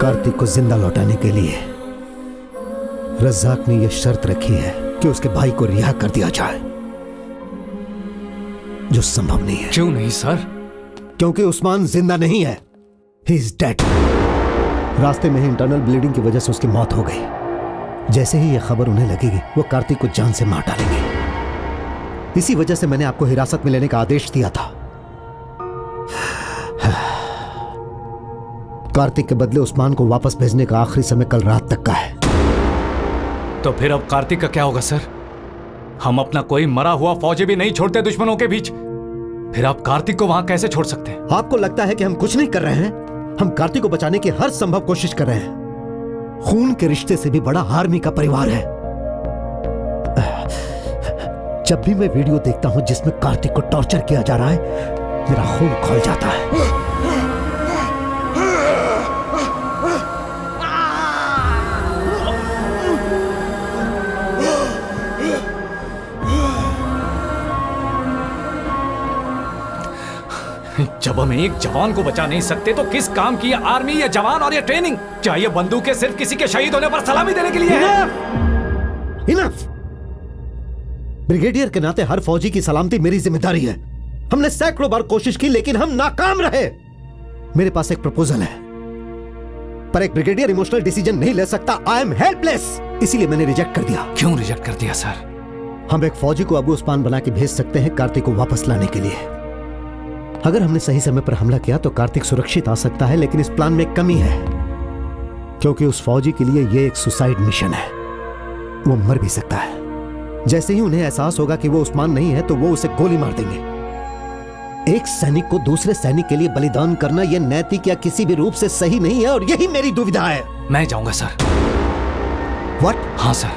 कार्तिक को जिंदा लौटाने के लिए रज्जाक ने यह शर्त रखी है कि उसके भाई को रिहा कर दिया जाए, जो संभव नहीं है। क्यों नहीं सर? क्योंकि उस्मान जिंदा नहीं है, ही इज डेड। रास्ते में ही इंटरनल ब्लीडिंग की वजह से उसकी मौत हो गई। जैसे ही यह खबर उन्हें लगेगी वो कार्तिक को जान से मार डालेंगे। इसी वजह से मैंने आपको हिरासत में लेने का आदेश दिया था। कार्तिक के बदले उस्मान को वापस भेजने का आखिरी समय कल रात तक का है। तो फिर अब कार्तिक का क्या होगा सर? हम अपना कोई मरा हुआ फौजी भी नहीं छोड़ते दुश्मनों के बीच। फिर आप कार्तिक को वहां कैसे छोड़ सकते हैं? आपको लगता है कि हम कुछ नहीं कर रहे हैं? हम कार्तिक को बचाने की हर संभव कोशिश कर रहे हैं। खून के रिश्ते से भी बड़ा आर्मी का परिवार है। जब भी मैं वीडियो देखता हूं जिसमें कार्तिक को टॉर्चर किया जा रहा है, मेरा खून खौल जाता है। जब हम एक जवान को बचा नहीं सकते तो किस काम की ये आर्मी, ये जवान और ये ट्रेनिंग? क्या ये बंदूकें सिर्फ किसी के शहीद होने पर सलामी देने के लिए है? इनफ! ब्रिगेडियर के नाते हर फौजी की सलामती मेरी जिम्मेदारी है। हमने सैकड़ों बार कोशिश की लेकिन हम नाकाम रहे। मेरे पास एक प्रपोजल है, पर एक ब्रिगेडियर इमोशनल डिसीजन नहीं ले सकता। आई एम हेल्पलेस, इसीलिए मैंने रिजेक्ट कर दिया। क्यों रिजेक्ट कर दिया सर? हम एक फौजी को अबू उस्मान बना के भेज सकते हैं कार्तिक को वापस लाने के लिए। अगर हमने सही समय पर हमला किया तो कार्तिक सुरक्षित आ सकता है, लेकिन इस प्लान में कमी है, क्योंकि उस फौजी के लिए यह एक सुसाइड मिशन है। वो मर भी सकता है। जैसे ही उन्हें एहसास होगा कि वो उस्मान नहीं है तो वो उसे गोली मार देंगे। एक सैनिक को दूसरे सैनिक के लिए बलिदान करना यह नैतिक या किसी भी रूप से सही नहीं है, और यही मेरी दुविधा है। मैं जाऊंगा सर। व्हाट? हाँ सर,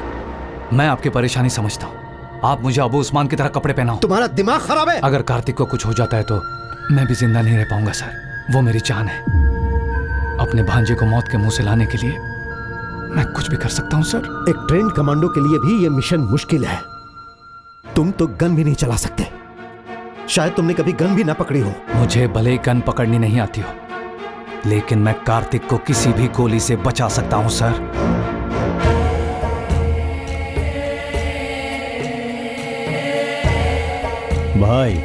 मैं आपकी परेशानी समझता हूँ। आप मुझे अबू उस्मान की तरह कपड़े पहनाओ। तुम्हारा दिमाग खराब है। अगर कार्तिक को कुछ हो जाता है तो मैं भी जिंदा नहीं रह पाऊंगा सर। वो मेरी जान है। अपने भांजे को मौत के मुंह से लाने के लिए मैं कुछ भी कर सकता हूं सर। एक ट्रेंड कमांडो के लिए भी यह मिशन मुश्किल है। तुम तो गन भी नहीं चला सकते। शायद तुमने कभी गन भी ना पकड़ी हो। मुझे भले गन पकड़नी नहीं आती हो, लेकिन मैं कार्तिक को किसी भी गोली से बचा सकता हूं सर। भाई,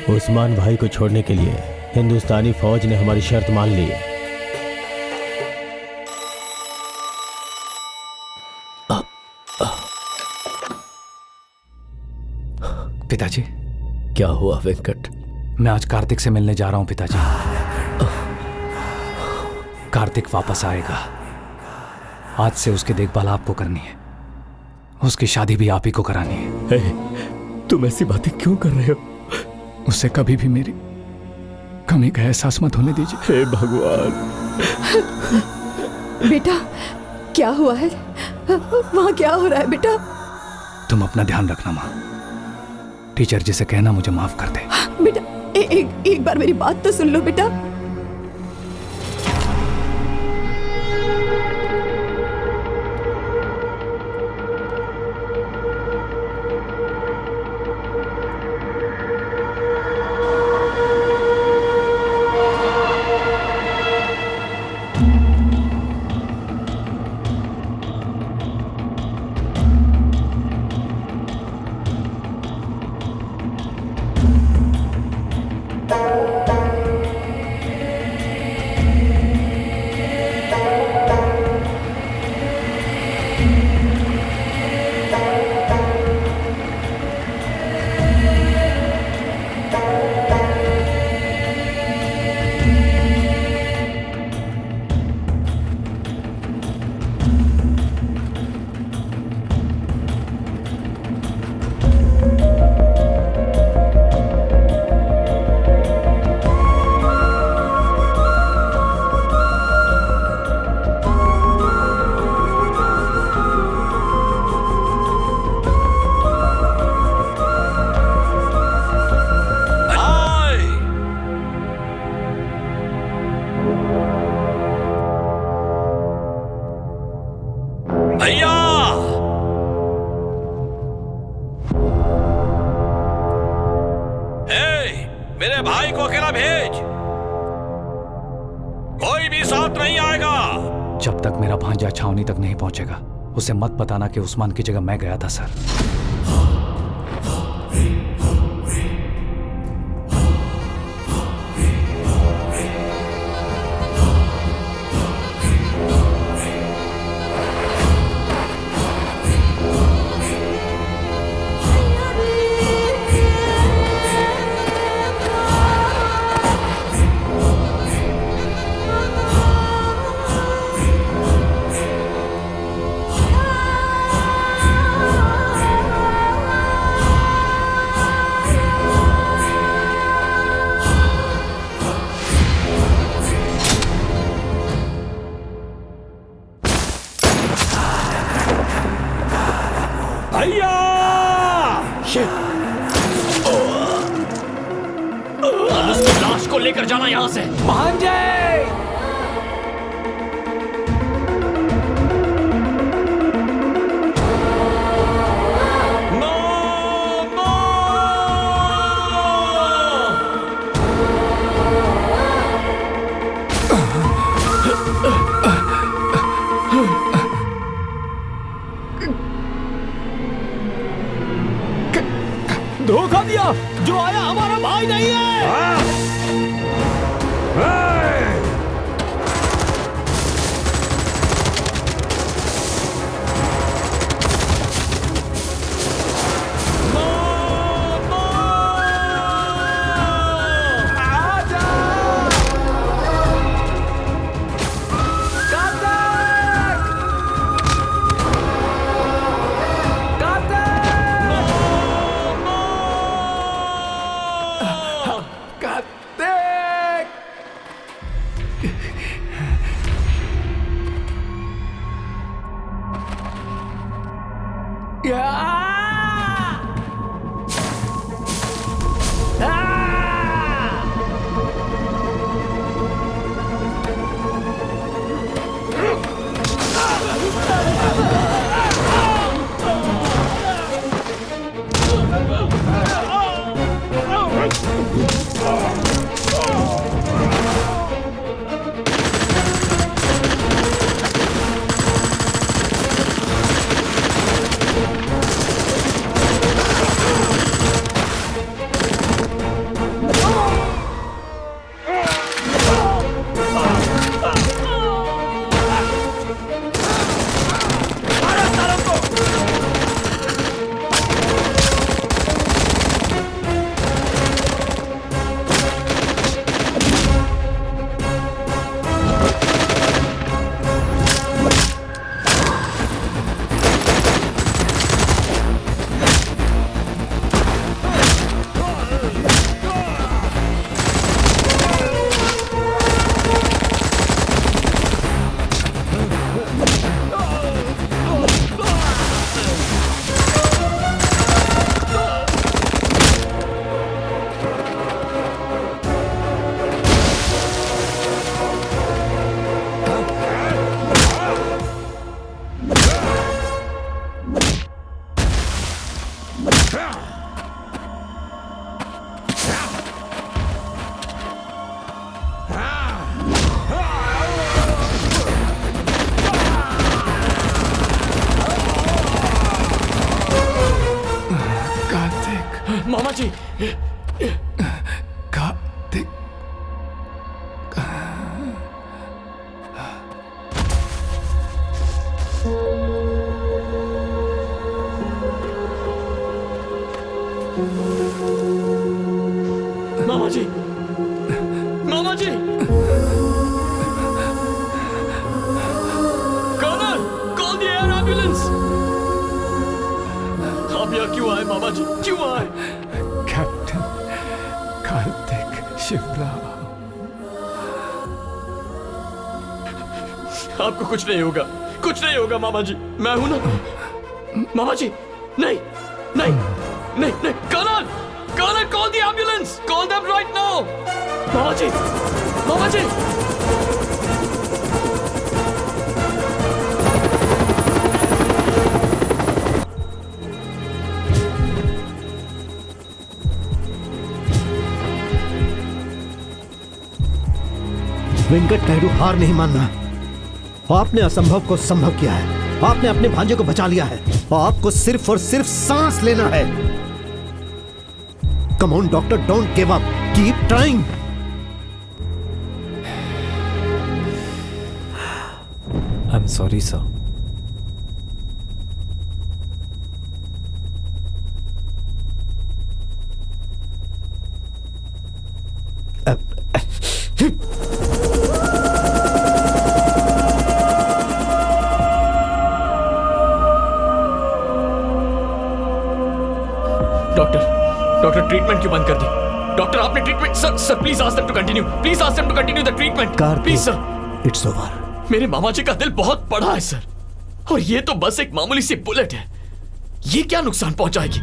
उस्मान भाई को छोड़ने के लिए हिंदुस्तानी फौज ने हमारी शर्त मान ली है। पिताजी। क्या हुआ वेंकट? मैं आज कार्तिक से मिलने जा रहा हूं पिताजी। कार्तिक वापस आएगा। आज से उसकी देखभाल आपको करनी है। उसकी शादी भी आप ही को करानी है। तुम ऐसी बातें क्यों कर रहे हो? उससे कभी भी मेरी कमी का एहसास मत होने दीजिए। हे भगवान। बेटा, क्या हुआ है? वहां क्या हो रहा है बेटा? तुम अपना ध्यान रखना माँ। टीचर जी से कहना मुझे माफ कर दे। बेटा, एक बार मेरी बात तो सुन लो बेटा। कोई भी साथ नहीं आएगा। जब तक मेरा भांजा छावनी तक नहीं पहुंचेगा उसे मत बताना कि उस्मान की जगह मैं गया था सर। भैया अब उसकी लाश को लेकर जाना यहां से। भांजे धोखा दिया, जो आया हमारा भाई नहीं है। मामा जी कार्तिक मामा जी मामा ji colonel call the air ambulance. आप यहाँ क्यों आए मामा जी, क्यों आए? कैप्टन कार्तिक शिवराम। आपको कुछ नहीं होगा, कुछ नहीं होगा मामा जी, मैं हूं ना। मामा जी नहीं नहीं नहीं नहीं, colonel colonel call the ambulance, call them right now. मामा जी मामा जी वेंकट नायडू हार नहीं मानना। आपने असंभव को संभव किया है, आपने अपने भांजे को बचा लिया है और आपको सिर्फ और सिर्फ सांस लेना है। Come on doctor, don't give up, keep trying. I am sorry sir. Doctor treatment क्यों बंद कर दी? डॉक्टर आपने treatment sir please ask them to continue, please ask them to continue the treatment please sir. It's over. मेरे मामा जी का दिल बहुत बड़ा है सर, और ये तो बस एक मामूली सी बुलेट है, ये क्या नुकसान पहुंचाएगी?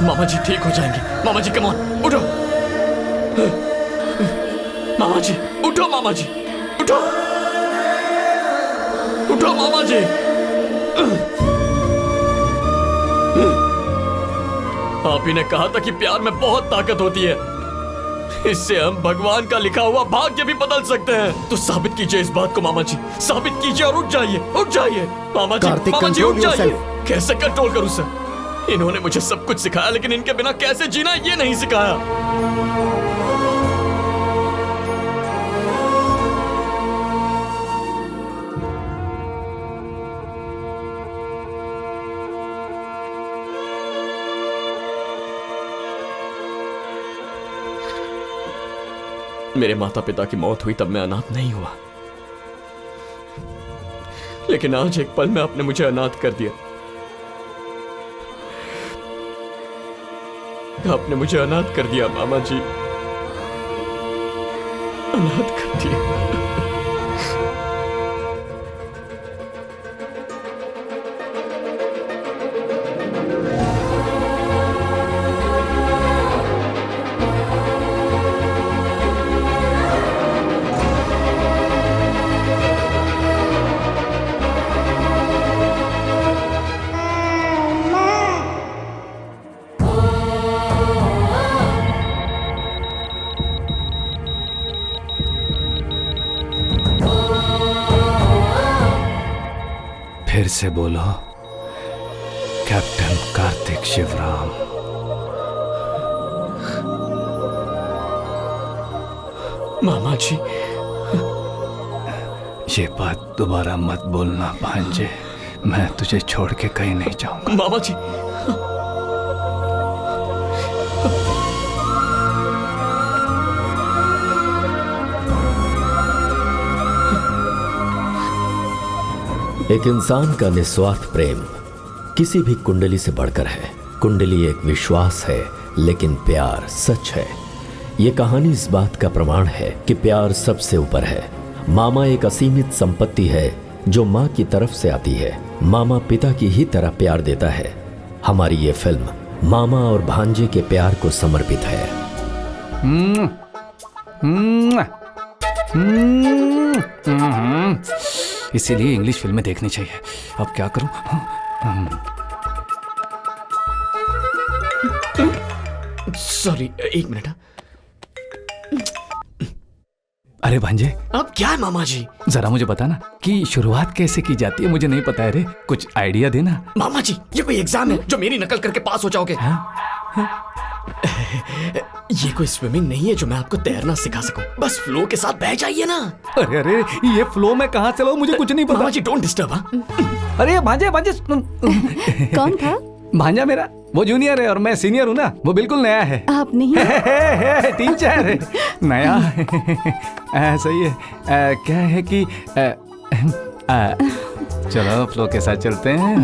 मामा जी ठीक हो जाएंगे। मामा जी कम ऑन, उठो। मामा जी उठो, मामा जी उठो, उठो मामा जी। आप ही ने कहा था कि प्यार में बहुत ताकत होती है, इससे हम भगवान का लिखा हुआ भाग्य भी बदल सकते हैं। तो साबित कीजिए इस बात को मामा जी, साबित कीजिए और उठ जाइए, उठ जाइए मामा जी, मामा जी उठ जाइए। कैसे कंट्रोल करूं सर? इन्होंने मुझे सब कुछ सिखाया, लेकिन इनके बिना कैसे जीना ये नहीं सिखाया। मेरे माता पिता की मौत हुई तब मैं अनाथ नहीं हुआ, लेकिन आज एक पल में आपने मुझे अनाथ कर दिया। आपने मुझे अनाथ कर दिया मामा जी, अनाथ कर दिया। फिर से बोलो, कैप्टन कार्तिक शिवराम। मामा जी ये बात दोबारा मत बोलना भांजे, मैं तुझे छोड़ के कहीं नहीं जाऊंगा। मामा जी एक इंसान का निस्वार्थ प्रेम किसी भी कुंडली से बढ़कर है। कुंडली एक विश्वास है, लेकिन प्यार सच है। ये कहानी इस बात का प्रमाण है कि प्यार सबसे ऊपर है। मामा एक असीमित संपत्ति है जो माँ की तरफ से आती है। मामा पिता की ही तरह प्यार देता है। हमारी ये फिल्म मामा और भांजे के प्यार को समर्पित है। इसीलिए इंग्लिश फिल्में देखनी चाहिए। अब क्या करूं? सॉरी, एक मिनट। अरे भांजे, अब क्या है मामा जी? जरा मुझे बताना कि शुरुआत कैसे की जाती है। मुझे नहीं पता है रे, कुछ आइडिया देना। मामा जी ये कोई एग्जाम है जो मेरी नकल करके पास हो जाओगे? ये कोई स्विमिंग नहीं है जो मैं आपको तैरना सिखा सकूं। बस फ्लो के साथ बह जाइए ना। अरे अरे, ये फ्लो में कहाँ से लाऊं? मुझे कुछ नहीं पता। मामा जी डोंट डिस्टर्ब। अरे भांजे भांजे कौन था? भांजा मेरा, वो जूनियर है और मैं सीनियर हूँ ना। वो बिल्कुल नया है। आप नहीं? टीचर है नया। सही है। क्या है कि चलो फ्लो के साथ चलते हैं।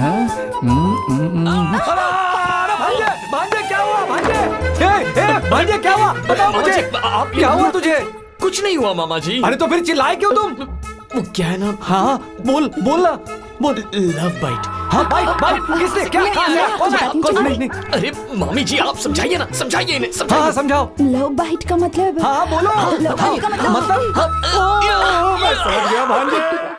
भांजे क्या हुआ? भांजे क्या हुआ? बताओ मुझे, क्या हुआ तुझे? कुछ नहीं हुआ मामा जी। अरे तो फिर चिल्लाए क्यों तुम? वो क्या है ना। हाँ बोल बोलना बोल। Love bite. हाँ बाइट किसने क्या कहा? कौन? नहीं। अरे मामी जी आप समझाइए ना, समझाइए इन्हें, समझाइए। हाँ समझाओ। लव बाइट का मतलब? हाँ बोलो। लव बाइट का मतलब? मैं समझ गया भांजे।